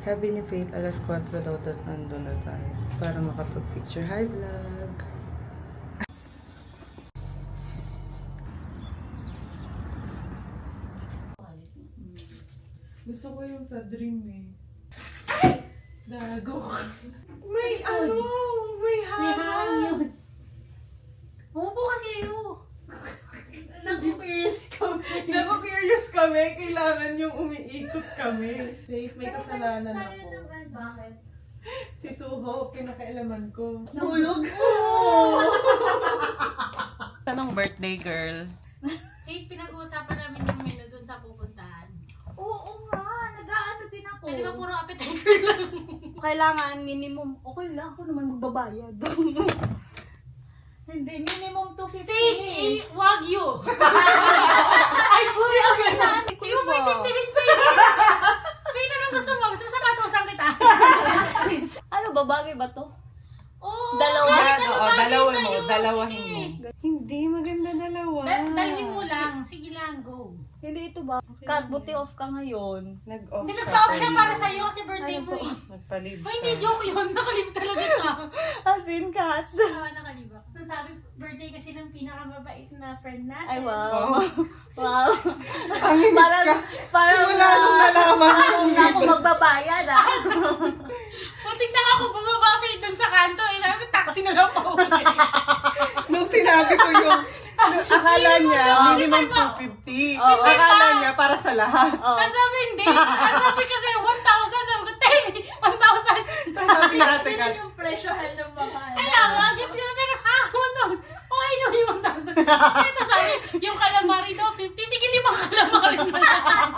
Sabi ni Faith, alas 4 daw nandun na tayo para makapag-picture. Hi, vlog! Gusto ko yung sa dream eh. Dago ka. May ano? May hangin. Umupo kasi kayo. Naku-curious kami. Naku-curious kami. Kailangan yung umiikot kami. Faith, may kasalanan ako. Bakit? Si Suho, pinakailaman ko. Nahulog? Tanong birthday girl. Faith, pinag-uusapan namin yung menu dun sa pupuntahan. Oo nga, nag-aano din ako. Pwede ba puro appetizer lang? Kailangan minimum, okay lang ako naman magbabayad. Hindi, minimum 250. Steak! Wagyu! Ay, kuya ka na! Sige mo maintindihin, Faith! Faith, anong gusto mo? Gusto mo sapatosan kita? Ano ba, bagay ba to? Oo! Dalawa? Kahit ano Oo, bagay dalawan sa'yo. mo, dalawahin Sige. mo. Hindi, maganda dalawa. Dalhin mo lang. Sige lang, go. Hindi ito ba? Kat, buti off ka ngayon. Nag-off Hindi, siya. nag-talk siya para sa'yo kasi birthday Ano mo eh. Nagpalib Ba, hindi joke yun. Nakalib talaga siya. As in, Kat. Nakalibak. Nasabi, birthday kasi ng pinakamabait na friend natin. Ay, wow. Wow. Wow. Ang inis ka. Parang Simula nung nalaman Parang na ako magbabayad, ah. Muntik na ako bumaba Faith dun sa kanto eh. Sabi ko, taxi na lang pa uwi. Nung sinabi ko yung, akala niya, minimum 250. Oo. Akala niya para sa lahat. Oh. Ang sabi hindi. Ang sabi kasi 1,000. Sabi ko, 1,000. Sabi natin ka. yung presyohan ng mga Kaya nga, gets ko na pero doon. Okay no, yung 1,000. Ito sabi, yung calamari daw 50. Sige, 5 calamari na lang.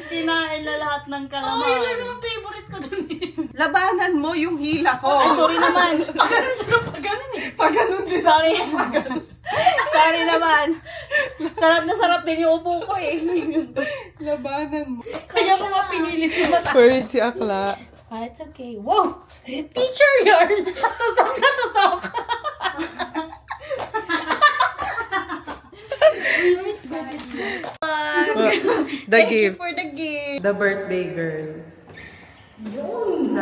Kinain na lahat ng Oh, yun lang calamari. yung favorite ko dun eh. Labanan mo yung hila ko. Ay, sorry naman. Pagano'n siya ng pagano'n eh. Pag ganun din. Sorry. Sorry naman. Sarap na sarap din yung upo ko eh. Labanan mo. Kaya ko nga pinilit yung mata. Word si Akla. Ah, it's okay. Wow! Teacher yarn! Tusok na tusok! The Thank you gift. for the gift. The birthday girl. Yun!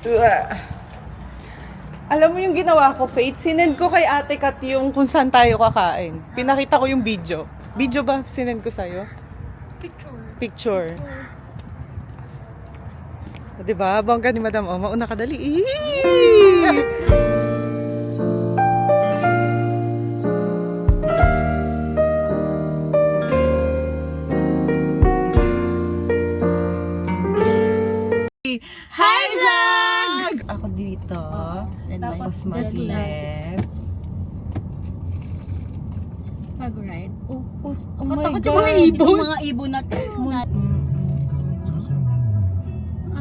Diba? Alam mo yung ginawa ko, Faith? Sinend ko kay Ate Kat yung kung saan tayo kakain. Pinakita ko yung video. Video ba sinend ko sa'yo? Picture. Diba? Bongga ni Madam O. Mauna ka dali. Hi, vlog! Ako dito. Tapos Tapos mas left. Mag-ride. Oh my takot God. yung mga ibon. Yung mga ibon natin.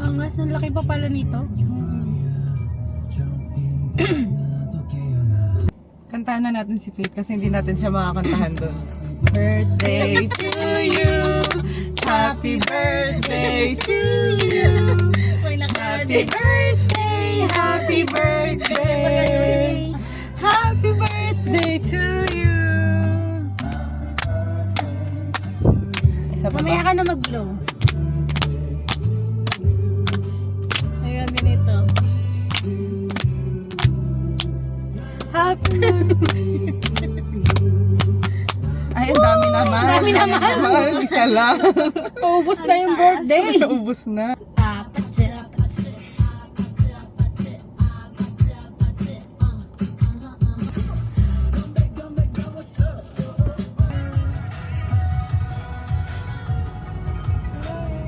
Angas, ang laki pa pala nito. Kantahan na natin si Faith kasi hindi natin siya makakantahan doon. Birthday to you. Happy birthday to you. Happy birthday. Happy birthday. Happy birthday to you. Isa pa Mamaya ba? ka na mag-blow. Ayun, ganito. Happy Ay, ang dami naman. Dami naman. Ay, isa lang. Paubos na yung birthday. Ubus na.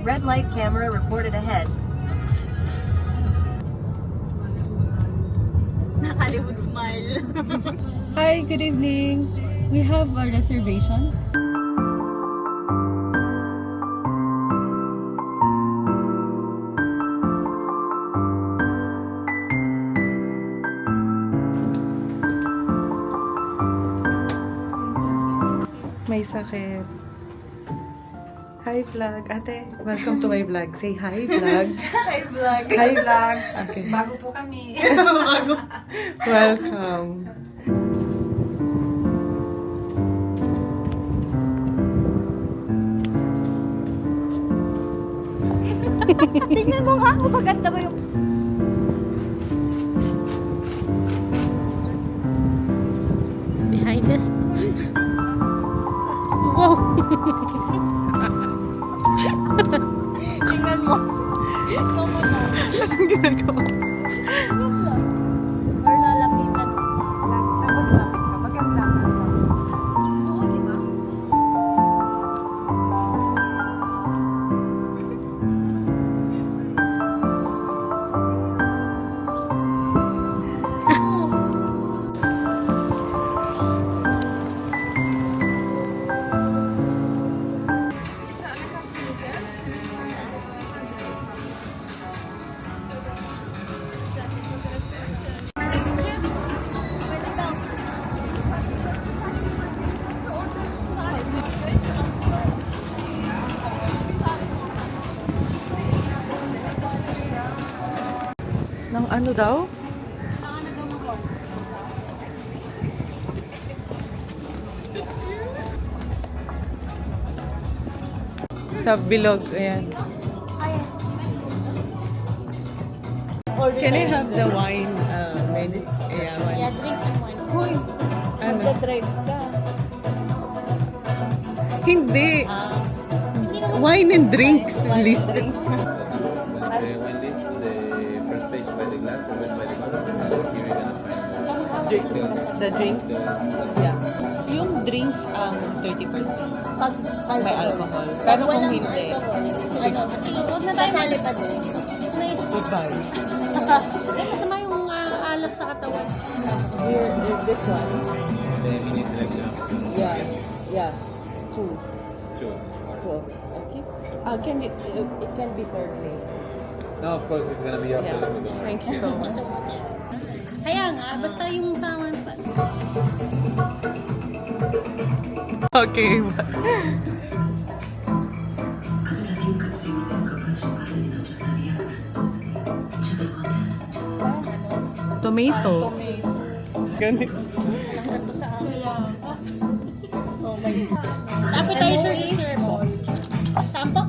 Red light camera reported ahead. Nakalimut smile. Hi, good evening. We have a reservation. May sakit. Hi, vlog. Ate, welcome to my vlog. Say hi, vlog. Hi, vlog. Hi, vlog. Okay. Bago po kami. Welcome. Tingnan mo nga kung maganda ba yung... Behind this. Wow. Tingnan mo. Tingnan mo na. Anong ginagawa? Or lalapitan. Tapos lapit ka. Maganda. Oo, di ba? Ng ano daw? Sa bilog, ayan. Can I have the wine? Menu? Yeah, wine. Yeah, drinks and wine. Hoy, Ano? magdadrive ka. Hindi. Hindi naman. Wine and drinks list. The wine list, the first page by the glass, the one by the bottle, and here you're gonna find The drinks? Yeah. Yung drinks, 30%. Pag May alcohol. Pero kung walang hindi, alcohol, ano, Kasi huwag na tayo kasali pa din. May, goodbye. masama yung alak sa katawan. Here is this one. the mini selection. Yeah. Yeah. Two. Sure. Okay. It can be served later. No, of course, it's gonna be after Yeah. the food. Thank you so much. So much. Kaya nga, basta yung sa one pa. Okay. Tomato. Ganito. Walang ganito sa amin. Oh my God. Appetizer is serve. Tampo?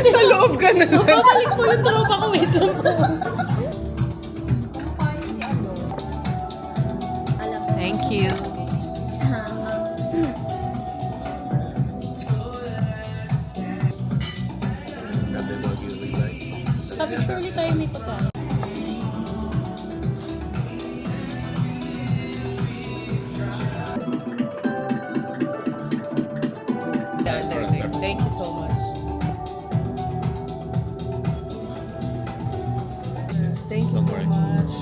Sa loob ka na. Babalik po yung tropa ko. Wait lang po. Thank you. Got the dog usually like. Sabi ko ulit tayo may pagkain. Thank you so much. Thank you Don't so worry. much.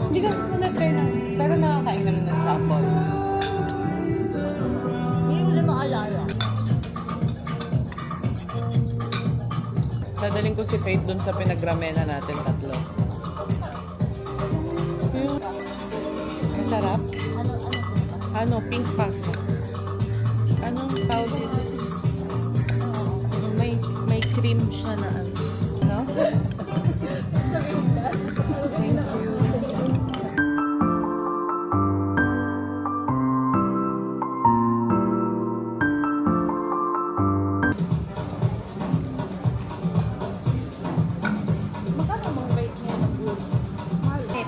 Hindi ka na-try na. Pero nakakain ka na ng truffle. Hindi mo na maalala. Dadaling ko si Faith dun sa pinagramena natin tatlo. Ang sarap. Ano? Pink pasta. Anong tawag dito? May cream siya na ano. No?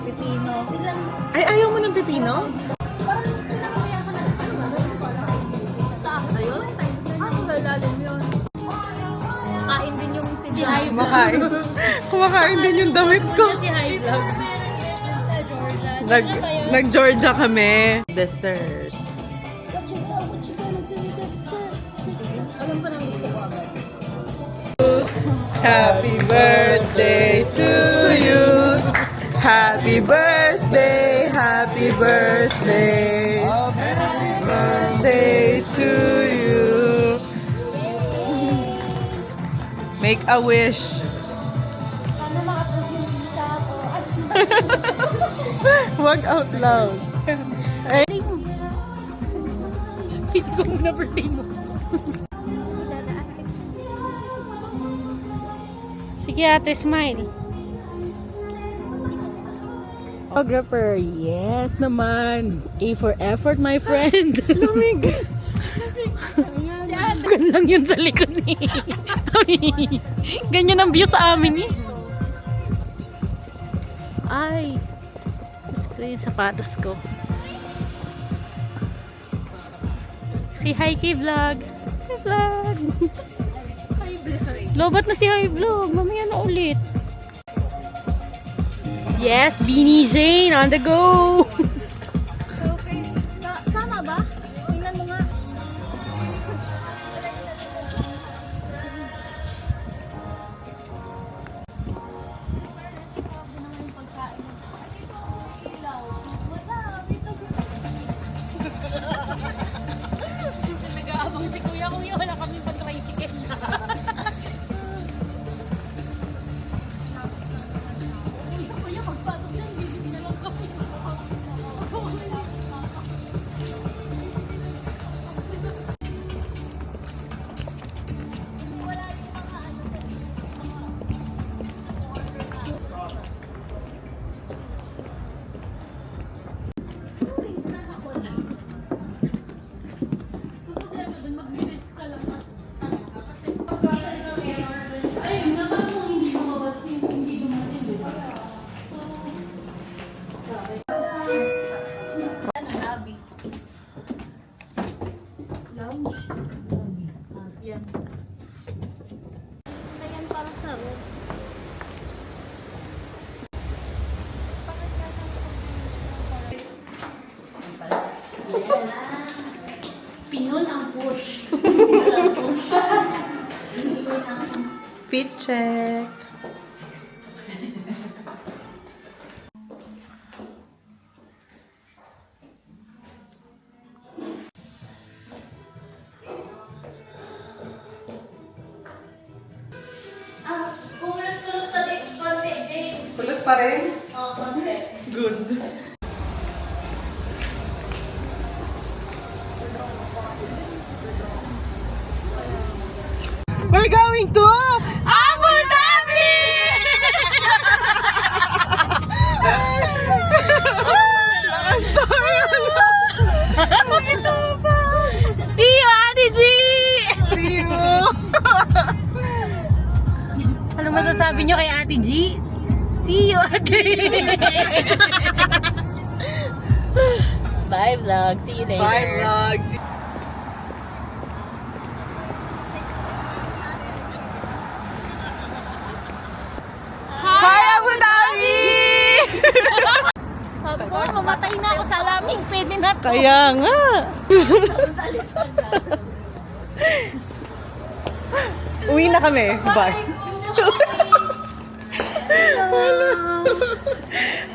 Pipino. Ay, ayaw mo ng pipino? Ayun? Ang lalalim yun. Kain din yung si Jai. Kumakain. Kumakain din yung damit ko. Si High Vlog. Nag-Georgia kami. Dessert. Alam pa nang gusto ko agad. Happy birthday to you. Happy birthday, happy birthday. Happy birthday to you. Make a wish. Sana makaprove yung visa ako. Wag out loud. Ay, Piti ko muna birthday mo. Sige ate, smile. Photographer, yes naman. A for effort, my friend. Lumig. Ganun lang yun sa likod ni. Ganyan ang view sa amin eh. Ay, gusto ko yung sapatos ko. Si Hi Kay Vlog. Hi Vlog. Lobat na si Hi Vlog. Mamaya na ulit. Yes, Beanie Jane on the go. Okay. Tama ba? Tingnan mo nga. Nag-aabang si Kuya. Kuya, wala kami pag-tricycle. Ayan para sa room. Pinol ang push. Fit check. Kulot pa rin? Good. We're going to Abu Dhabi! See you, Ate G! See you! Ano masasabi nyo kay Ate G? See you, Ate! Bye, vlog. See you later. Bye, vlogs! Hi, Abu Dhabi! Sabi ko, mamatay na ako sa lamig. Pwede na to. Kaya nga. Uwi na kami. Bye.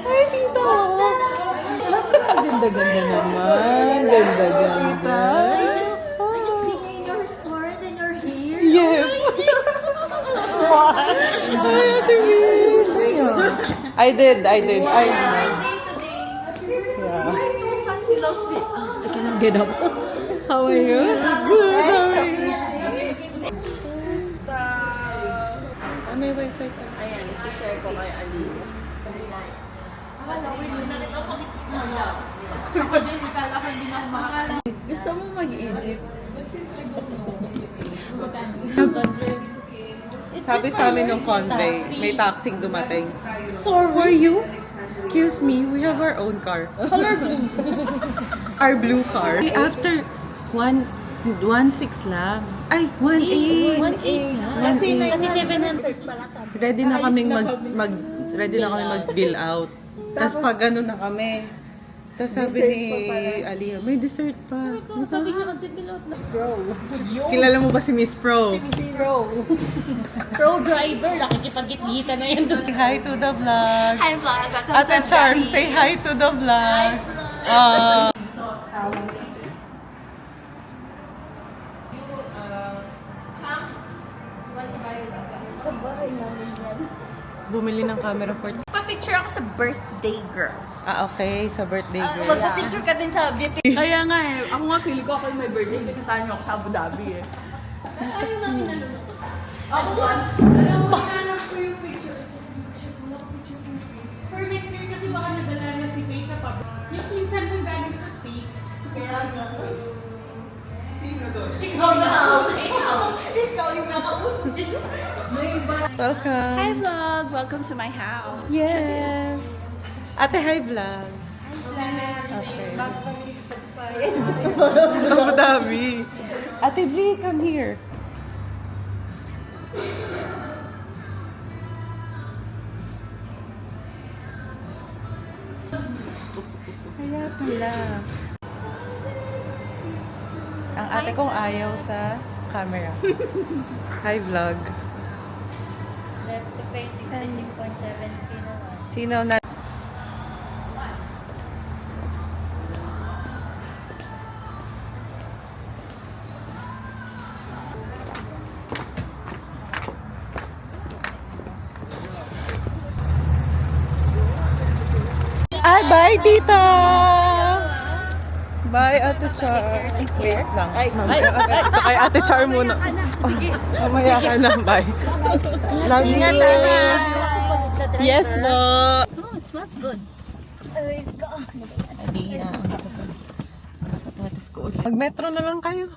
Ay, tito. Ganda-ganda naman. Ganda-ganda. I just seen you in your store and you're here. Yes. I did. Yeah. So fun. He loves me. I cannot get up. How are you? Good. How are you? May wifi ka. Ayan, isi-share ko kay Ali. Gusto mo mag-Egypt? Sabi sa amin nung convoy, may taxing dumating. So for you, excuse me, we have our own car. Color blue. Our blue car. After 1.6 lang. Ay, 1.8. 1.8. Kasi 700 pala kami. Ready na kaming ready na kami mag-bill out. Tapos pag gano'n na kami. Tapos sabi ni Aliyah, may dessert pa. Sabi niya kasi pilot na. Kilala mo ba si Miss Pro? Pro driver. Nakikipag-git-gita na yan doon. Say hi to the vlog. Hi, vlog. Ate Charm, say hi to the vlog. Sa bahay namin yan. Bumili ng camera for... Pa-picture ako sa birthday girl. Ah, okay. Sa birthday girl. Magpa-picture ka din sa beauty. Kaya nga eh, ako nga feeling ko ako yung may birthday, pinuntahan niyo ako sa Abu Dhabi eh. Ayaw namin nalulungkot. Ako once, alam mo, hanap ko yung picture. For next year kasi baka nadala Welcome. Hi vlog! Welcome to my house. Yes. Ate, hi vlog. Okay. Ang dami. Ate G, come here. Kaya pala. Ang ate kong ayaw sa camera. Hi vlog. Left to pay 66.7 kilo. Sino na? Ay, bye, tita! Bye, Ate Char. Wait lang. Kay Ate Char muna. Mamaya ka na, bye. Love you. Yes, po. Oh, it smells good. Mag-metro na lang kayo.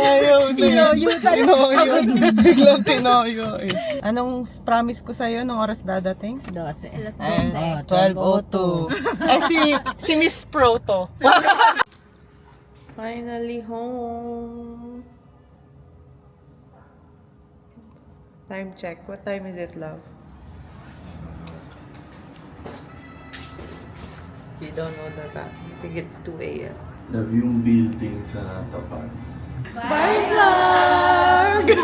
Ayaw na yun. Tinoyo. Biglang tinoyo eh. Anong promise ko sa'yo nung oras dadating? 12. Ay, 12:02. Si Miss Pro to. Finally home. Time check. What time is it, love? You don't know the time. I think it's 2 a.m. Love yung building sa tapat. Bye, vlog!